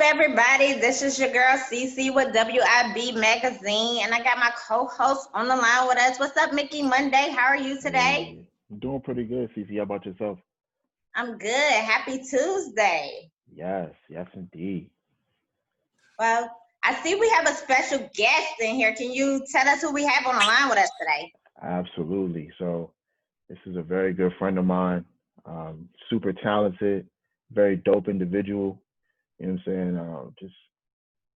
Everybody? This is your girl CC with WIB Magazine, and I got my co-host on the line with us. What's up, Mickey Monday? How are you today? Hey, I'm doing pretty good, Cece. How about yourself? I'm good. Happy Tuesday. Yes, indeed. Well, I see we have a special guest in here. Can you tell us who we have on the line with us today? Absolutely. So this is a very good friend of mine, super talented, very dope individual. You know what I'm saying? Just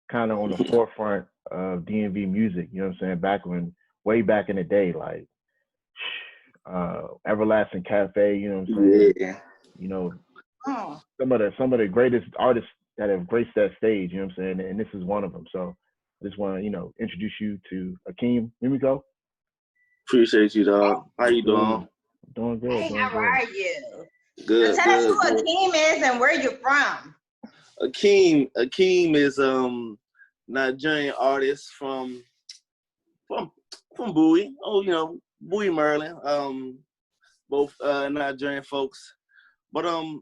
kind of on the forefront of DMV music. You know what I'm saying? Way back in the day, like Everlasting Cafe. You know what I'm saying? Yeah. You know, Oh, some of the greatest artists that have graced that stage. You know what I'm saying? And this is one of them. So I just want to introduce you to Akeem Mimiko. Appreciate you, dog. How you Absolutely. doing? Doing good, hey, doing how good. are you? So Good, tell us who good, good. Akeem is and where you're from. Akeem is Nigerian artist from from Bowie. Oh, Bowie, Maryland. Both Nigerian folks. But I'm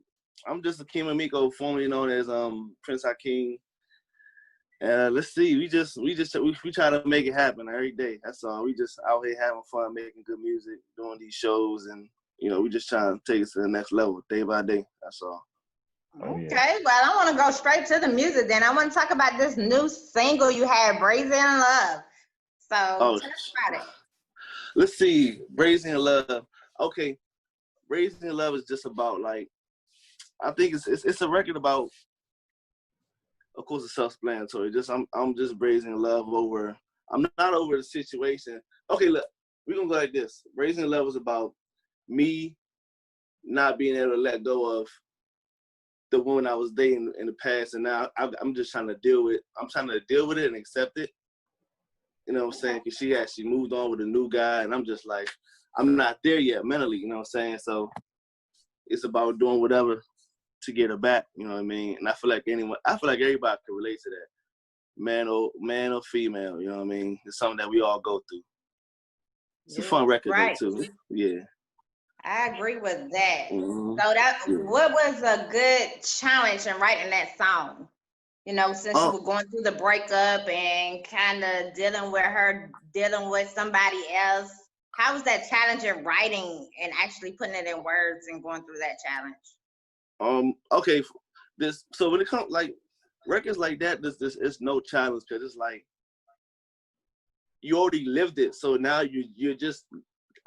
just Akeem Mimiko, formerly known as Prince Akeem. Let's see, we try to make it happen every day. That's all. We just out here having fun, making good music, doing these shows, and we just trying to take it to the next level, day by day. That's all. Oh, yeah. Okay, well, I want to go straight to the music then. I want to talk about this new single you had, Brazen Love. So tell Oh, us about it. let's see, Brazen Love. Okay, Brazen Love is just about like, I think it's a record about, of course, it's self-explanatory. I'm just Brazen Love over. I'm not over the situation. Okay, look, we're gonna go like this. Brazen Love is about me not being able to let go of the woman I was dating in the past, and now I'm just trying to deal with. I'm trying to deal with it and accept it. You know what I'm saying? Because she actually moved on with a new guy, and I'm just like, I'm not there yet mentally. You know what I'm saying? So it's about doing whatever to get her back. You know what I mean? And I feel like everybody can relate to that, man or female. You know what I mean? It's something that we all go through. It's a fun record though too. Yeah. I agree with that. Mm-hmm. So what was a good challenge in writing that song? Since you were going through the breakup and kind of dealing with somebody else, how was that challenge in writing and actually putting it in words and going through that challenge? Okay. So when it comes like records like that, this it's no challenge because it's like you already lived it. So now you're just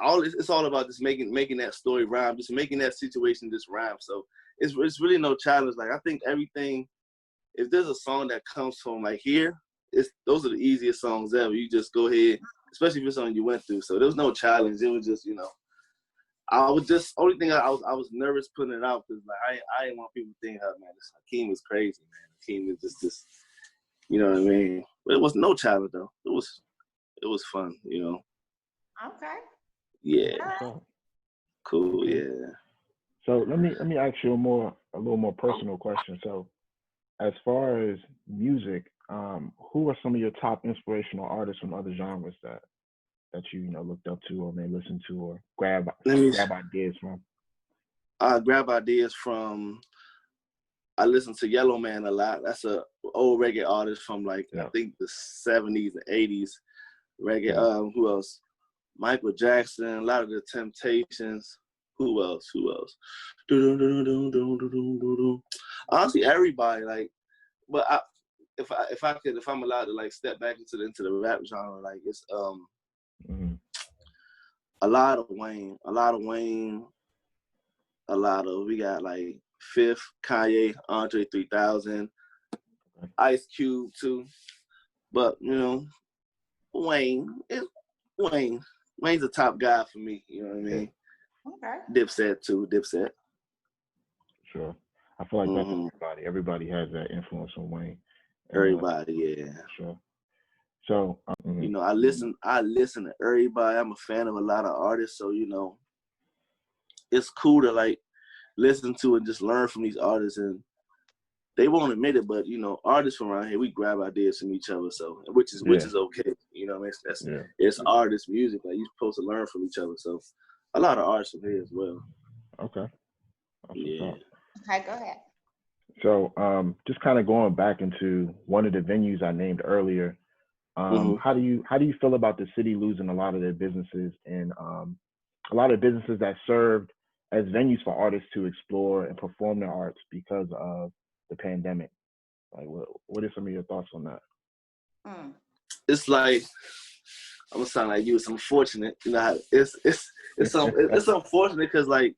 it's all about just making that story rhyme, just making that situation just rhyme. So it's really no challenge. Like I think everything, if there's a song that comes from like here, those are the easiest songs ever. You just go ahead, especially if it's something you went through. So there was no challenge. It was just I was just only thing I was nervous putting it out because like I didn't want people to think, oh, man, this Akeem is crazy, man. Akeem is just you know what I mean. But it was no challenge though. It was fun, Okay. Yeah. So, Cool. okay. Yeah. So let me ask you a little more personal question. So, as far as music, who are some of your top inspirational artists from other genres that you looked up to or may listen to or grab ideas from? I grab ideas from. I listen to Yellow Man a lot. That's a old reggae artist from like I think the 70s and 80s reggae. Yeah. Who else? Michael Jackson. A lot of the Temptations. Who else? Honestly, everybody. Like, but if I'm allowed to like step back into the rap genre, like it's Mm-hmm. a lot of Wayne, we got like Fifth, Kanye, Andre 3000, Ice Cube too. But Wayne is Wayne. Wayne's a top guy for me. You know what I mean? Okay. Dipset too. Dipset. Sure. I feel like that's everybody. Everybody has that influence on Wayne. Everybody, yeah. Sure. So I listen to everybody. I'm a fan of a lot of artists, so it's cool to like listen to and just learn from these artists, and they won't admit it, but artists from around here, we grab ideas from each other, so which is okay. It's artist music. Like you're supposed to learn from each other. So a lot of artists from here as well. Okay. Yeah. Okay, go ahead. So just kind of going back into one of the venues I named earlier, how do you feel about the city losing a lot of their businesses and a lot of businesses that served as venues for artists to explore and perform their arts because of the pandemic? Like, what are some of your thoughts on that? It's like, I'm gonna sound like you. It's unfortunate, you know. It's unfortunate because like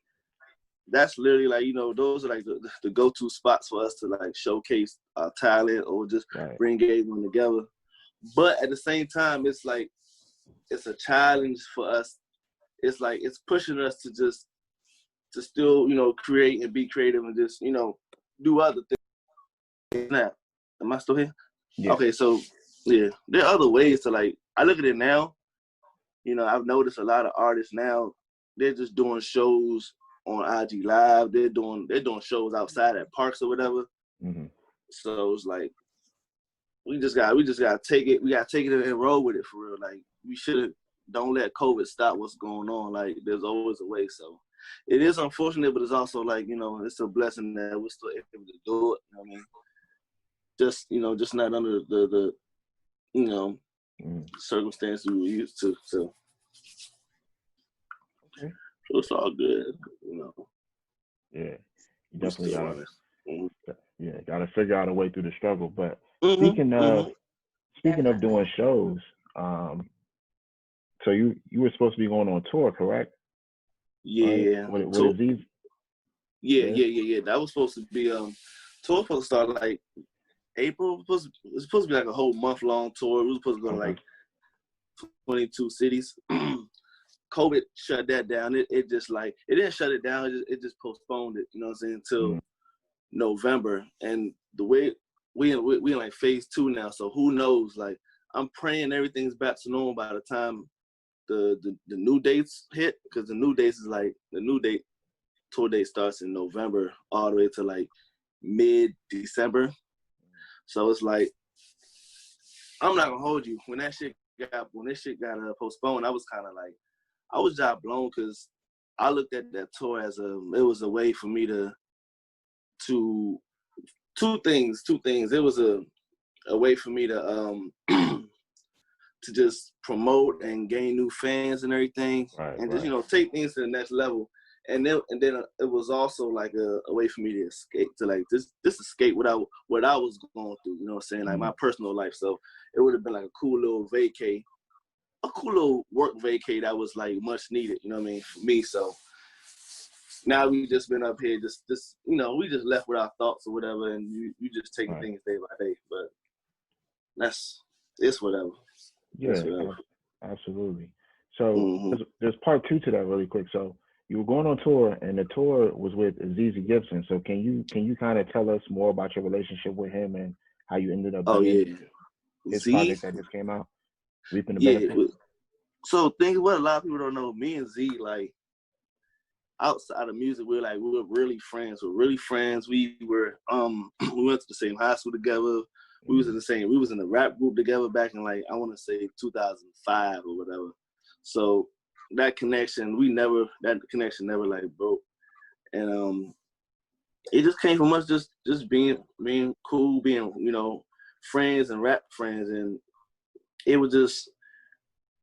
that's literally like, you know, those are like the go-to spots for us to like showcase our talent or just bring everyone together. But at the same time, it's like it's a challenge for us. It's like it's pushing us to still, you know, create and be creative and just, you know, do other things. Now, am I still here? Yeah. Okay, so yeah, there are other ways to like. I look at it now. You know, I've noticed a lot of artists now. They're just doing shows on IG Live. They're doing shows outside at parks or whatever. So it's like we just gotta take it. We gotta take it and roll with it for real. Like we shouldn't. Don't let COVID stop what's going on. Like there's always a way. So it is unfortunate, but it's also like, you know, it's a blessing that we're still able to do it. You know what I mean? Just, you know, just not under the you know, circumstances we were used to. So it's all good, you know. Yeah, you definitely gotta figure out a way through the struggle. But speaking of doing shows, so you were supposed to be going on tour, correct? Yeah. Right? What is these? Yeah. That was supposed to be tour supposed to start like April. It was supposed to be like a whole month-long tour. We were supposed to go to like 22 cities. COVID shut that down. It just like, it didn't shut it down. It just postponed it, you know what I'm saying, until November. And the way we in like phase 2 now. So who knows? Like I'm praying everything's back to normal by the time the new dates hit, because the new dates is like tour date starts in November all the way to like mid-December. So it's like, I'm not gonna hold you. When this shit got postponed, I was kind of like, I was job blown, because I looked at that tour as it was a way for me to two things. It was a way for me to to just promote and gain new fans and everything, just, you know, take things to the next level. And then it was also like a way for me to escape, to like just escape what I was going through, you know what I'm saying, like my personal life. So it would have been like a cool little work vacay that was like much needed, you know what I mean, for me. So now we just been up here, just you know, we just left with our thoughts or whatever, and you just taking things day by day. But it's whatever. Yeah, absolutely. So there's part 2 to that really quick. So you were going on tour, and the tour was with Azizi Gibson. So can you kind of tell us more about your relationship with him and how you ended up doing his project that just came out, Reaping the Benefits? So think what a lot of people don't know, me and Z, like outside of music, we were really friends. We were we went to the same high school together. We was in the rap group together back in like, I want to say 2005 or whatever. So that connection never like broke. And it just came from us just being cool, being, you know, friends and rap friends. And it was just,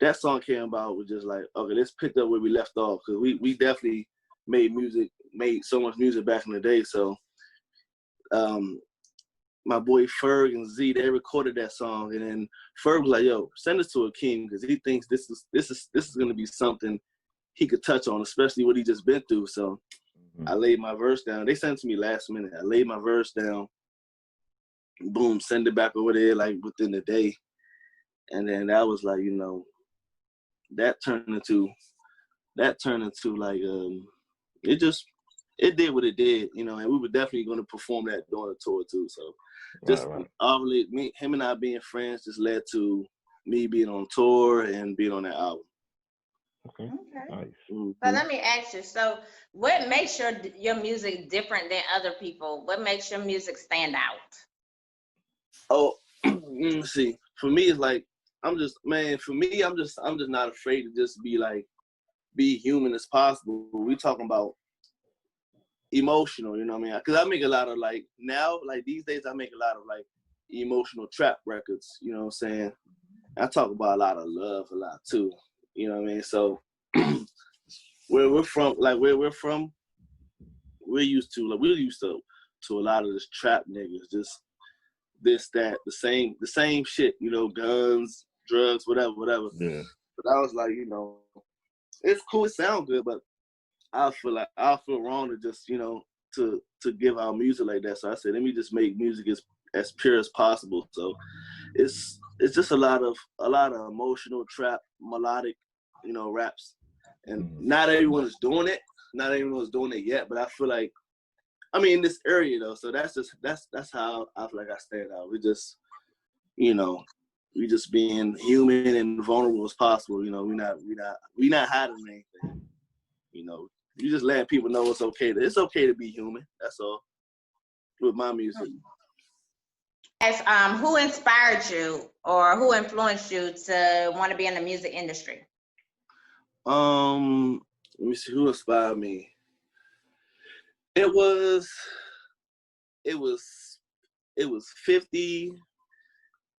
that song came about, was just like, okay, let's pick up where we left off, because we definitely made so much music back in the day. So my boy Ferg and Z, they recorded that song, and then Ferg was like, yo, send this to Akeem, because he thinks this is gonna be something he could touch on, especially what he just been through. So I laid my verse down. They sent it to me last minute. I laid my verse down, boom, send it back over there like within the day. And then that was like, you know, that turned into like it did what it did, you know, and we were definitely going to perform that during the tour too. So just him and I being friends just led to me being on tour and being on that album. Okay. Nice. So let me ask you, so what makes your music different than other people? What makes your music stand out? Oh, let's see. For me, it's like, I'm just not afraid to just be human as possible. We talking about emotional, you know what I mean? Because I make a lot of like now, like these days, I make a lot of like emotional trap records. You know what I'm saying? I talk about a lot of love a lot too. You know what I mean? So where we're from, like where we're from, we're used to to a lot of this trap niggas, just this, that, the same shit, you know, guns, drugs, whatever. Yeah. But I was like, you know, it's cool, it sounds good, but I feel wrong to just, you know, to give out music like that. So I said, let me just make music as pure as possible. So it's just a lot of emotional trap, melodic, you know, raps. And not everyone is doing it. Not everyone is doing it yet, but I feel like, I mean, in this area though. So that's how I feel like I stand out. We just, you know, we just being human and vulnerable as possible. You know, we not hiding anything. You know, you just letting people know it's okay to be human. That's all. With my music. As who inspired you or who influenced you to want to be in the music industry? Let me see who inspired me. It was 50.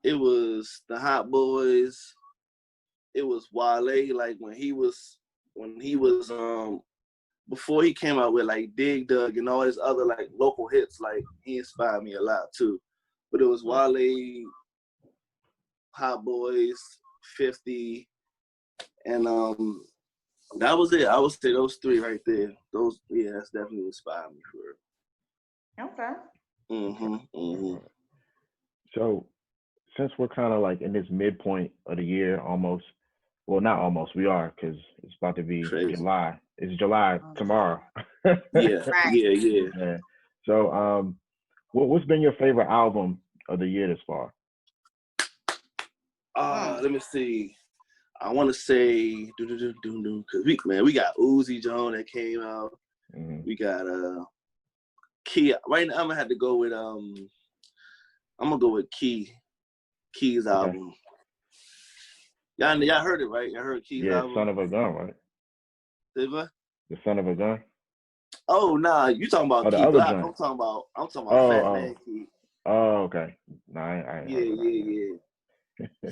It was the Hot Boys. It was Wale. Like when he was before he came out with like Dig Dug and all his other like local hits. Like he inspired me a lot too. But it was Wale, Hot Boys, 50, and that was it. I would say those three right there. That's definitely inspired me for it. Okay. So since we're kind of like in this midpoint of the year almost, well, not almost, we are, because it's about to be July. It's July tomorrow. Yeah. So what's been your favorite album of the year this far? Let me see. I want to say because we got Uzi Jones that came out. We got Key. Right now I'm gonna have to go with I'm gonna go with Key's album. Y'all heard it, right? Y'all heard Key's album? Son of a Gun, right? What? The Son of a Gun. Oh nah, you talking about Key Black? I'm talking about Fat Man Key. Oh, okay. No, I yeah.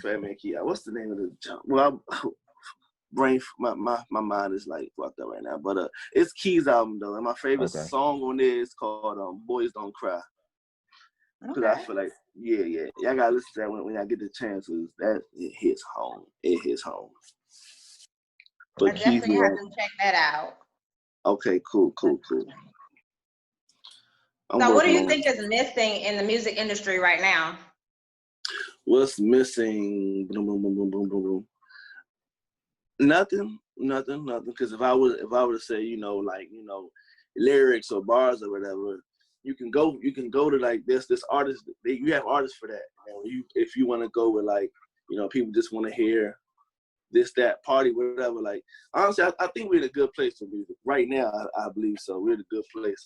Fat Man Key. What's the name of the jump? Well, my mind is like fucked up right now. But it's Key's album though, and my favorite song on there is called "Boys Don't Cry." Because I feel like y'all gotta listen to that when I get the chance. That it hits home. It hits home. But I definitely have to check that out. Okay, cool. So what do you think is missing in the music industry right now? What's missing? Nothing. Because if I were to say, lyrics or bars or whatever, you can go to like this artist. You have artists for that. If you want to go with like, people just want to hear this, that, party, whatever. Like honestly, I think we're in a good place for music right now. I believe so. We're in a good place.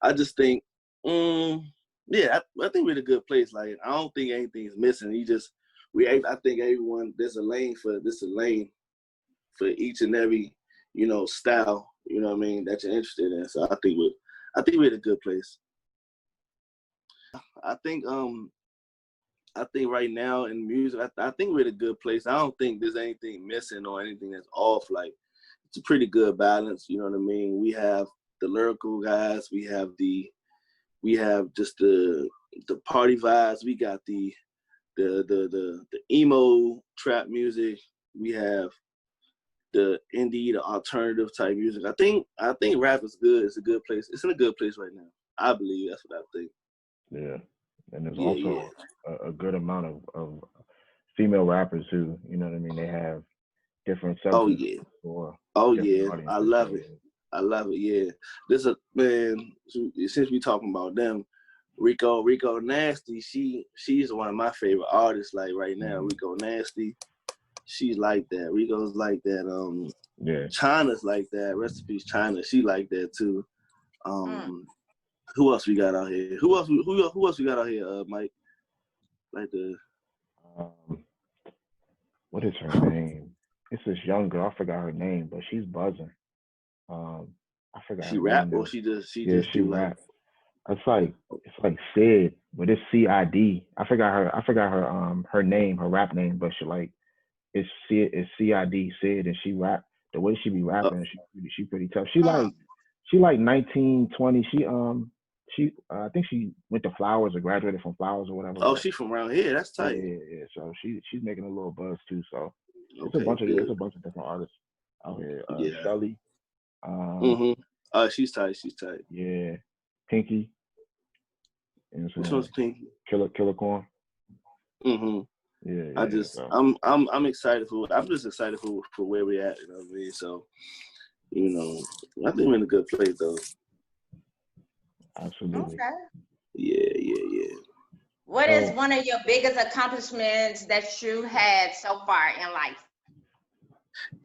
I just think, I think we're in a good place. Like I don't think anything's missing. I think everyone there's a lane for each and every style. You know what I mean, that you're interested in. So I think we're in a good place. I think right now in music, I think we're in a good place. I don't think there's anything missing or anything that's off. Like it's a pretty good balance. You know what I mean? We have the lyrical guys. We have just the party vibes. We got the emo trap music. We have the indie, the alternative type music. I think rap is good. It's a good place. It's in a good place right now. I believe that's what I think. Yeah, and there's also a good amount of female rappers who, you know what I mean. They have different subjects. I love it. I love it. Yeah, this a man. Since we talking about them, Rico Nasty. She's one of my favorite artists. Like right now, Rico Nasty. She's like that. Rico's like that. China's like that. Rest in peace, China. She like that too. Who else we got out here? Who else we got out here, Mike? Like the what is her name? It's this young girl. I forgot her name, but she's buzzing. I forgot She her rap name or though. she just Yeah, she do like. rap. It's like Sid, but it's CID. I forgot her name, her rap name, but it's CID Sid, and she rap the way she be Uh, rapping. She pretty tough. Mm. She like 19, 20. She I think she went to Flowers or graduated from Flowers or whatever. oh, But she from around here. That's yeah, tight. yeah. So she's making a little buzz too. So Okay, it's good. a bunch of different artists out here. Yeah. Shelly, um, Mhm. She's tight. She's tight. yeah, Pinky, you know what I'm Which saying? one's Pinky? Killer Corn. Mhm. Yeah, I yeah. just So I'm excited for. I'm just excited for where we at. You know what I mean? So I think we're in a good place though. absolutely. Okay. Yeah. What is So one of your biggest accomplishments that you had so far in life?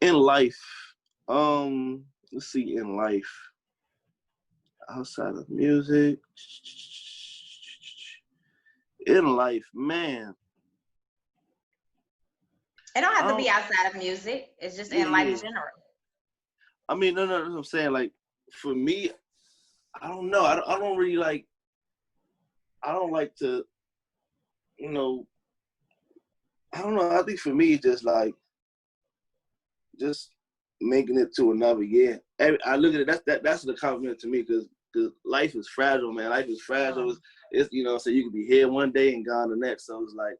In life, let's see. In life, outside of music, in life, man. It don't have to be Um, outside of music. It's just in yeah. life general. I mean, no. That's what I'm saying. Like for me, I don't know. I don't really like. I don't like to. You know. I don't know. I think for me, just making it to another year. I look at it. That's the compliment to me because life is fragile, man. Life is fragile. It's so you can be here one day and gone the next. So it's like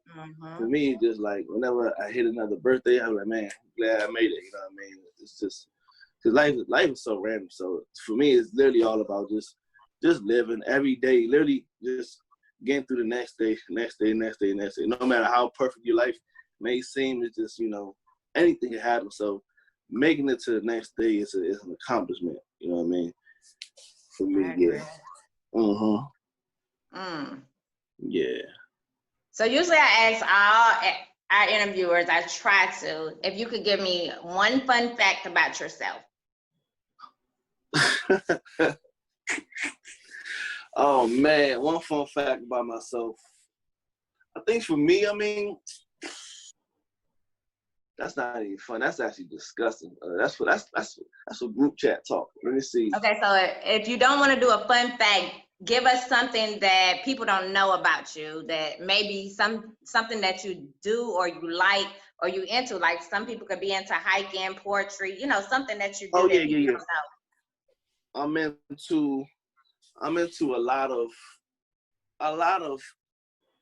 for me, just like whenever I hit another birthday, I'm like, man, glad I made it. You know what I mean? It's just because life is so random. So for me, it's literally all about just living every day. Literally just getting through the next day. No matter how perfect your life may seem, it's just anything can happen. So making it to the next day is an accomplishment. You know what I mean? For me, I agree. Yeah. So usually I ask all our interviewers, I try to, if you could give me one fun fact about yourself. Oh man, one fun fact about myself. I think for me, I mean, that's not even fun. That's actually disgusting. That's for group chat talk. Let me see. Okay, so if you don't want to do a fun fact, give us something that people don't know about you, that maybe something that you do or you like or you into. Like some people could be into hiking, poetry, something that you do Oh that yeah. people don't know. I'm into a lot of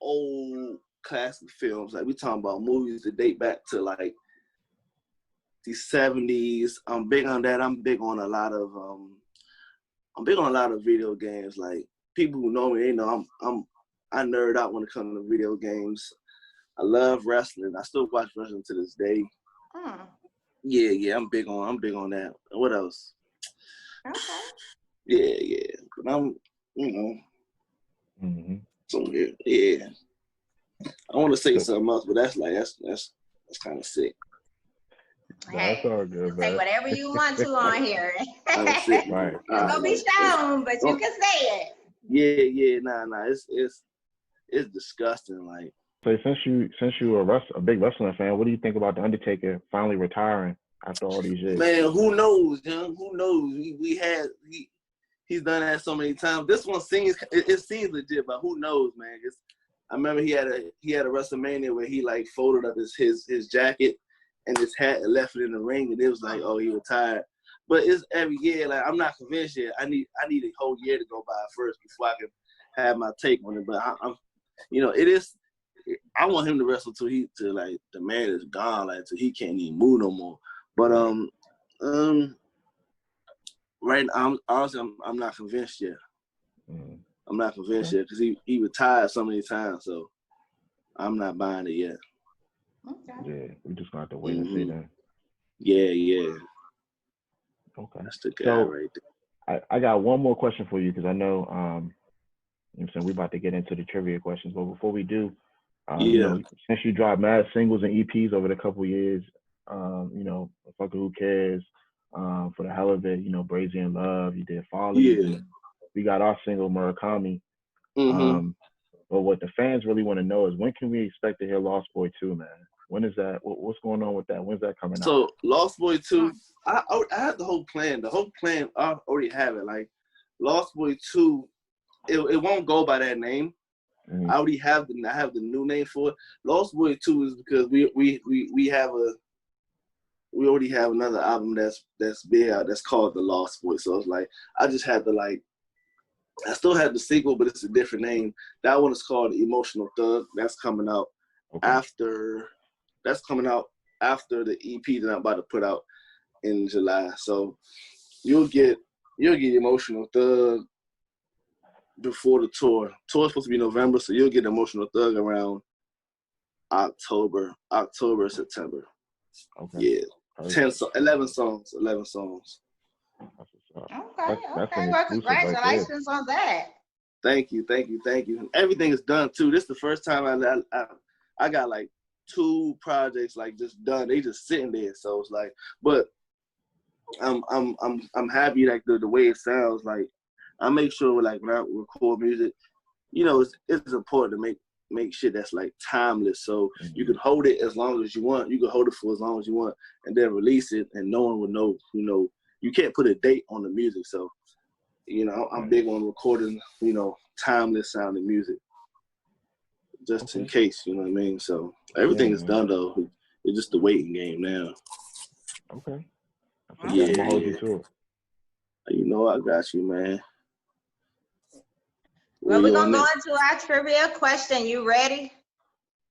old classic films. Like we talking about movies that date back to like the 70s. I'm big on that. I'm big on a lot of video games. Like people who know me, they know I nerd out when it comes to video games. I love wrestling. I still watch wrestling to this day. Yeah, I'm big on that. What else? Okay. Yeah. But I'm, so yeah. I want to say something else, but that's kind of sick. Hey, that's all good, say man. whatever you want to on here. That's sick. Right. It's gonna be shown, but you can say it. Yeah. Nah. It's disgusting. Like. So since you are a big wrestling fan, what do you think about the Undertaker finally retiring after all these years? Man, who knows, young? Who knows? He's done that so many times. This one seems it seems legit, but who knows, man? I remember he had a WrestleMania where he like folded up his jacket and his hat and left it in the ring, and it was like, oh, he retired. But it's every year. Like I'm not convinced yet. I need a whole year to go by first before I can have my take on it. But I'm it is. I want him to wrestle till the man is gone, like till he can't even move no more. But right now, I'm not convinced yet. I'm not convinced yet because he retired so many times, so I'm not buying it yet. Okay. Yeah, we just gonna have to wait and see then. Yeah. Okay. That's the guy So right there. I got one more question for you because I know we're about to get into the trivia questions, but before we do, since you dropped mad singles and EPs over the couple years, fucking who cares? For the hell of it, Brazy and Love, you did Follies, and we got our single Murakami. But what the fans really want to know is when can we expect to hear Lost Boy 2, man? When is that? What's going on with that? When's that coming out? So Lost Boy 2, I had the whole plan. The whole plan, I already have it. Like Lost Boy 2, it won't go by that name. Mm-hmm. I already have the new name for it. Lost Boy 2 is because we already have another album that's big out that's called The Lost Boy. So it's like I just had to I still have the sequel, but it's a different name. That one is called Emotional Thug. That's coming out after the EP that I'm about to put out in July. So you'll get Emotional Thug before the tour. Tour's supposed to be November, so you'll get Emotional Thug around October, September. Okay. Yeah. 11 songs. That's Okay. an Well, exclusive congratulations on that. Thank you. Everything is done too. This is the first time I got like 2 projects like just done. They just sitting there. So it's like, but I'm happy like the way it sounds. Like I make sure like when I record music, you know, it's important to make shit that's like timeless. So you can hold it as long as you want. You can hold it for as long as you want, and then release it, and no one will know. You know, you can't put a date on the music. So, you know, I'm big on recording, you know, timeless sounding music, just in case. You know what I mean? So everything is done though. It's just the waiting game now. Okay. Yeah. I'm gonna hold you to it. You know, I got you, man. Well, we're gonna go into our trivia question. You ready?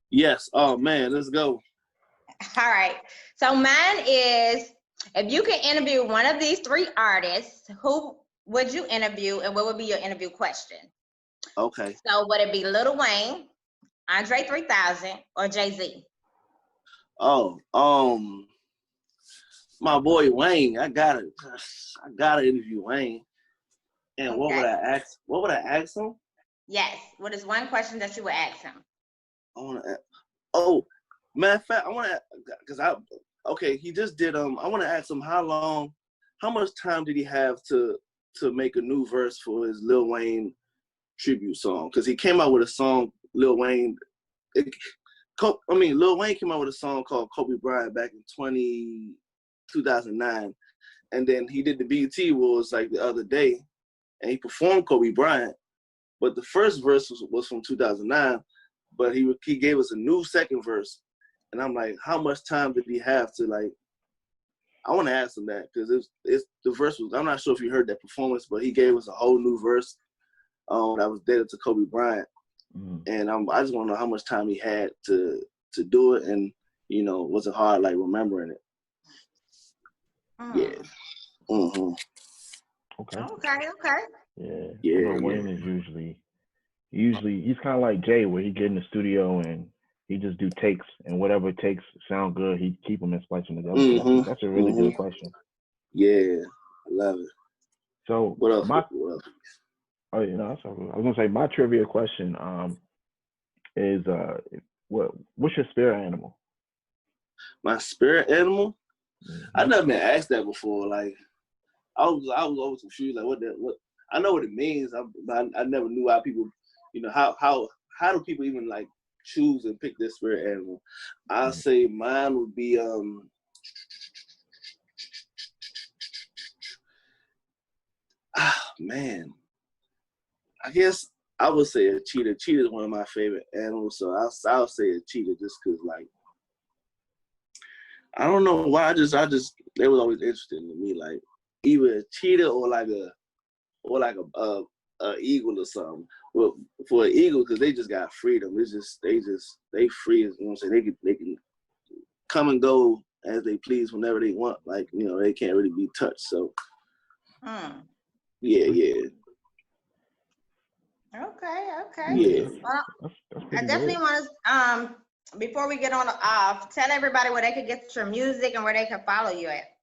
Yes. Oh man, let's go. All right. So mine is, if you could interview one of these 3 artists, who would you interview, and what would be your interview question? Okay. So would it be Lil Wayne, Andre 3000, or Jay-Z? Oh, my boy Wayne. I gotta interview Wayne. And Okay. what would I ask him? Yes. What is one question that you would ask him? Matter of fact, he just did, I want to ask him how much time did he have to make a new verse for his Lil Wayne tribute song? Because he came out with a song, Lil Wayne came out with a song called Kobe Bryant back in 2009. And then he did the BET Awards like the other day, and he performed Kobe Bryant. But the first verse was from 2009, but he gave us a new second verse. And I'm like, how much time did he have to like? I want to ask him that because it's the verse was. I'm not sure if you heard that performance, but he gave us a whole new verse that was dedicated to Kobe Bryant. And I just want to know how much time he had to do it, and you know, was it hard like remembering it? Yeah. Okay. Yeah. I know Wayne is usually he's kind of like Jay, where he get in the studio and he just do takes, and whatever takes sound good, he keep them and splice them together. That's a really good question. Yeah, I love it. So what else? Oh, you know, I was gonna say my trivia question is what's your spirit animal? My spirit animal? I've never been asked that before. Like I was always confused. Like what I know what it means, but I never knew how people, you know, how do people even like choose and pick their spirit animal? I'll say mine would be man. I guess I would say a cheetah. Cheetah is one of my favorite animals, so I'll say a cheetah just because, like, I don't know why. I just they was always interesting to me, like either a cheetah or like a eagle or something. Well, for an eagle, because they just got freedom. It's just they free. You know what I'm saying? They can come and go as they please whenever they want. Like, you know, they can't really be touched. So yeah. Okay. Yeah. Well, I definitely want to, before we get on off, tell everybody where they could get your music and where they can follow you at.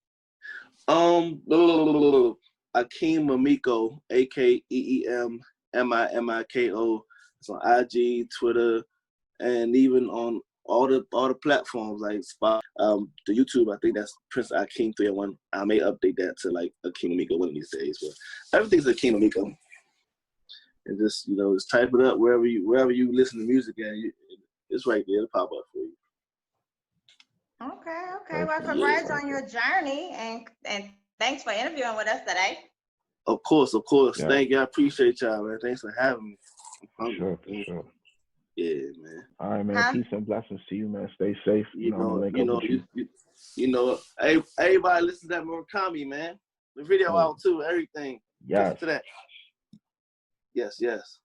Akeem Mimiko, AKEEM MIMIKO. It's on IG, Twitter, and even on all the platforms like Spotify, the YouTube. I think that's Prince Akeem 301. I may update that to like Akeem Mimiko one of these days, but everything's Akeem Mimiko. And just, you know, just type it up wherever you listen to music, and it's right there to pop up for you. Okay. Well, congrats on your journey, and thanks for interviewing with us today. Of course. Yeah. Thank you. I appreciate y'all, man. Thanks for having me. For sure. Yeah, man. All right, man. Peace and blessings to you, man. Stay safe. I'm gonna link up with you. Hey, everybody listen to that Murakami, man. The video out too, everything. Yes. Listen to that. Yes.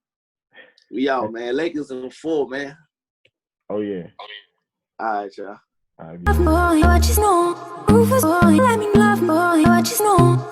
We out, man. Lakers in 4, man. Oh yeah. All right, y'all. All right. Boy, what you know? Rufus, boy, let me love, boy, what you know?